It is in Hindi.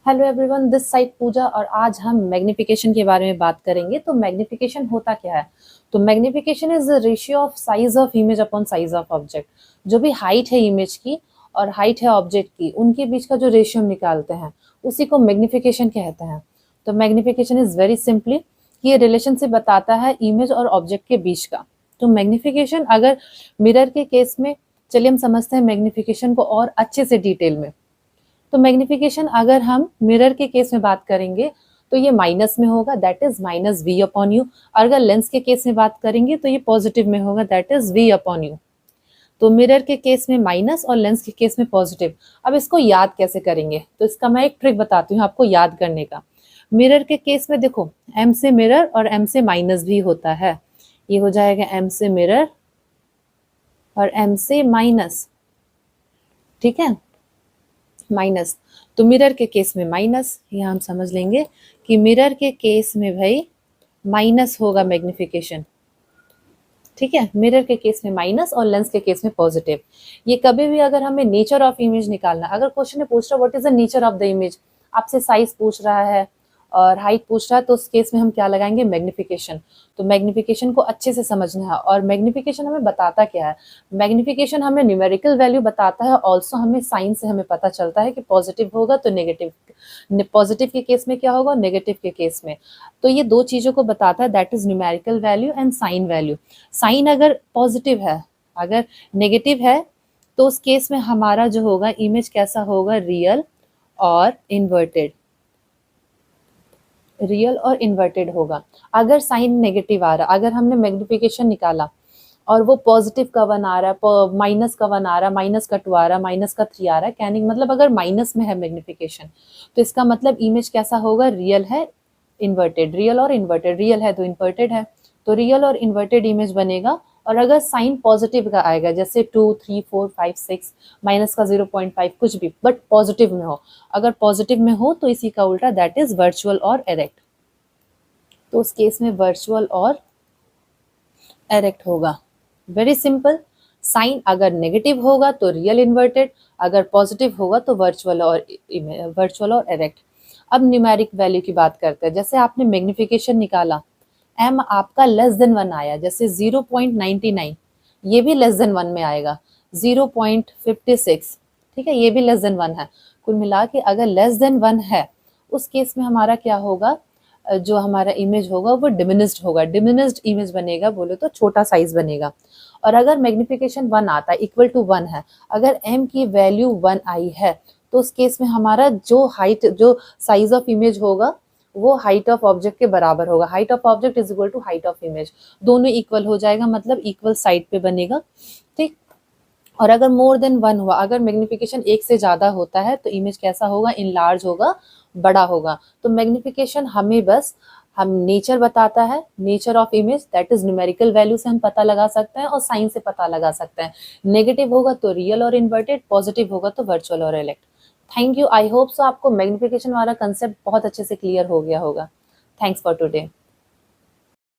हेलो एवरीवन, दिस साइड पूजा और आज हम मैग्निफिकेशन के बारे में बात करेंगे। तो मैग्निफिकेशन होता क्या है? तो magnification is the ratio of size of image upon size of object. जो भी हाइट है इमेज की और हाइट है ऑब्जेक्ट की, उनके बीच का जो रेशियो हम निकालते हैं उसी को मैग्निफिकेशन कहते हैं। तो मैग्निफिकेशन इज वेरी सिंपली कि ये रिलेशन से बताता है इमेज और ऑब्जेक्ट के बीच का। तो मैग्निफिकेशन अगर मिरर के केस में, चलिए हम समझते हैं मैग्निफिकेशन को और अच्छे से डिटेल में। तो मैग्निफिकेशन अगर हम मिरर के केस में बात करेंगे तो ये माइनस में होगा, that is minus v upon u. और अगर लेंस के केस में बात करेंगे तो ये पॉजिटिव में होगा, that is v upon u. तो मिरर के केस में माइनस और लेंस के केस में पॉजिटिव। अब इसको याद कैसे करेंगे? तो इसका मैं एक ट्रिक बताती हूँ आपको याद करने का। मिरर के केस में देखो, एम से मिरर और एम से माइनस भी होता है। ये हो जाएगा एम से मिरर और एम से माइनस, ठीक है, माइनस। तो मिरर के केस में माइनस, यहाँ हम समझ लेंगे कि मिरर के केस में भाई माइनस होगा मैग्निफिकेशन, ठीक है। मिरर के केस में माइनस और लेंस के केस में पॉजिटिव। ये कभी भी अगर हमें नेचर ऑफ इमेज निकालना, अगर क्वेश्चन में पूछ रहा what is the nature of the image, आपसे साइज पूछ रहा है और हाइट पूछ रहा है, तो उस केस में हम क्या लगाएंगे? मैग्निफिकेशन। तो मैग्निफिकेशन को अच्छे से समझना है। और मैग्निफिकेशन हमें बताता क्या है? मैग्निफिकेशन हमें न्यूमेरिकल वैल्यू बताता है, ऑल्सो हमें साइन से हमें पता चलता है कि पॉजिटिव होगा तो नेगेटिव, पॉजिटिव के केस में क्या होगा, नेगेटिव के केस में। तो ये दो चीजों को बताता है, that is numerical value and sign value. Sign अगर पॉजिटिव है, अगर नेगेटिव है, तो उस केस में हमारा जो होगा इमेज कैसा होगा? रियल और इन्वर्टेड, रियल और इन्वर्टेड होगा। अगर साइन नेगेटिव आ रहा, अगर हमने मैग्निफिकेशन निकाला और वो पॉजिटिव का वन आ रहा है, माइनस का वन आ रहा है, माइनस का टू आ रहा है, माइनस का थ्री आ रहा है, कहने मतलब अगर माइनस में है मैग्निफिकेशन, तो इसका मतलब इमेज कैसा होगा? रियल है, इन्वर्टेड। रियल और इन्वर्टेड, रियल है तो इन्वर्टेड है, तो रियल और इन्वर्टेड इमेज बनेगा। और अगर साइन पॉजिटिव का आएगा, जैसे 2 3 4 5 6, माइनस का 0.5 कुछ भी, बट पॉजिटिव में हो, अगर पॉजिटिव में हो तो इसी का उल्टा, दैट इज वर्चुअल और एरेक्ट। तो उस केस में वर्चुअल और एरेक्ट होगा। Very simple. साइन अगर नेगेटिव होगा तो रियल इन्वर्टेड, अगर पॉजिटिव होगा तो वर्चुअल और एरेक्ट। अब न्यूमेरिक वैल्यू की बात करते हैं। जैसे आपने मैग्निफिकेशन निकाला, एम आपका लेस देन वन आया, जैसे 0.99, ये भी लेस देन वन में आएगा। 0.56, ठीक है, ये भी लेस देन वन है। कुल मिला के अगर लेस देन वन है, उस केस में हमारा क्या होगा? जो हमारा इमेज होगा वो डिमिनिस्ड होगा, डिमिनिस्ड इमेज बनेगा, बोले तो छोटा साइज बनेगा। और अगर मैग्निफिकेशन वन आता है, इक्वल टू वन है, अगर एम की वैल्यू वन आई है, तो उस केस में हमारा जो हाइट, जो साइज ऑफ इमेज होगा वो हाइट ऑफ ऑब्जेक्ट के बराबर होगा। Height of object is equal to height of image, दोनों इक्वल हो जाएगा, मतलब इक्वल साइड पे बनेगा, ठीक। और अगर मोर देन वन हुआ, अगर मैग्निफिकेशन एक से ज्यादा होता है, तो इमेज कैसा होगा? इनलार्ज होगा, बड़ा होगा। तो मैग्निफिकेशन हमें बस, हम नेचर बताता है, nature of image, that is numerical value से हम पता लगा सकते हैं और साइन से पता लगा सकते हैं। नेगेटिव होगा तो रियल और इन्वर्टेड, पॉजिटिव होगा तो वर्चुअल और elect. Thank you, I hope so आपको मैग्निफिकेशन वाला कंसेप्ट बहुत अच्छे से क्लियर हो गया होगा। Thanks for today.